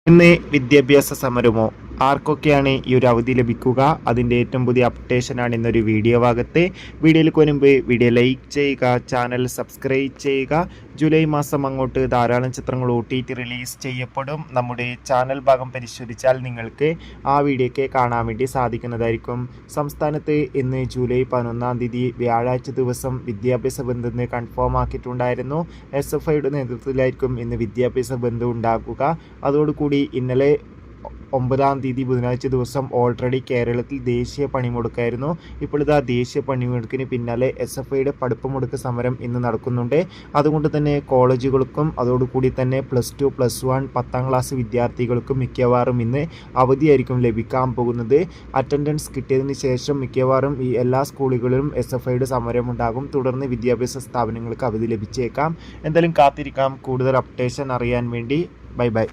ഇന്ന് വിദ്യാഭ്യാസ സമരമോ? ആർക്കൊക്കെയാണ് ഈ ഒരു അവധി ലഭിക്കുക? അതിൻ്റെ ഏറ്റവും പുതിയ അപ്ഡേഷനാണ് ഇന്നൊരു വീഡിയോ ഭാഗത്ത്. വീഡിയോയിലേക്ക് മുൻപ് വീഡിയോ ലൈക്ക് ചെയ്യുക, ചാനൽ സബ്സ്ക്രൈബ് ചെയ്യുക. ജൂലൈ മാസം അങ്ങോട്ട് ധാരാളം ചിത്രങ്ങൾ OTT റിലീസ് ചെയ്യപ്പെടും. നമ്മുടെ ചാനൽ ഭാഗം പരിശോധിച്ചാൽ നിങ്ങൾക്ക് ആ വീഡിയോയ്ക്ക് കാണാൻ വേണ്ടി സാധിക്കുന്നതായിരിക്കും. സംസ്ഥാനത്ത് ഇന്ന് ജൂലൈ 11 തീയതി വ്യാഴാഴ്ച ദിവസം വിദ്യാഭ്യാസ ബന്ദ് കൺഫേം ആക്കിയിട്ടുണ്ടായിരുന്നു. SFIയുടെ നേതൃത്വത്തിലായിരിക്കും ഇന്ന് വിദ്യാഭ്യാസ ബന്ദ് ഉണ്ടാകുക. അതോടുകൂടി ഇന്നലെ 9 തീയതി ബുധനാഴ്ച ദിവസം ഓൾറെഡി കേരളത്തിൽ ദേശീയ പണിമുടക്കായിരുന്നു. ഇപ്പോൾ ഇതാ ദേശീയ പണിമുടക്കിന് പിന്നാലെ SFIയുടെ പടുപ്പുമുടക്ക് സമരം ഇന്ന് നടക്കുന്നുണ്ട്. അതുകൊണ്ട് തന്നെ കോളേജുകൾക്കും അതോടുകൂടി തന്നെ +2, +1, 10ാം ക്ലാസ് വിദ്യാർത്ഥികൾക്കും മിക്കവാറും ഇന്ന് അവധിയായിരിക്കും ലഭിക്കാൻ പോകുന്നത്. അറ്റൻഡൻസ് കിട്ടിയതിന് ശേഷം മിക്കവാറും ഈ എല്ലാ സ്കൂളുകളിലും SFIയുടെ സമരമുണ്ടാകും. തുടർന്ന് വിദ്യാഭ്യാസ സ്ഥാപനങ്ങൾക്ക് അവധി ലഭിച്ചേക്കാം. എന്തായാലും കാത്തിരിക്കാം കൂടുതൽ അപ്ഡേഷൻ അറിയാൻ വേണ്ടി. ബൈ.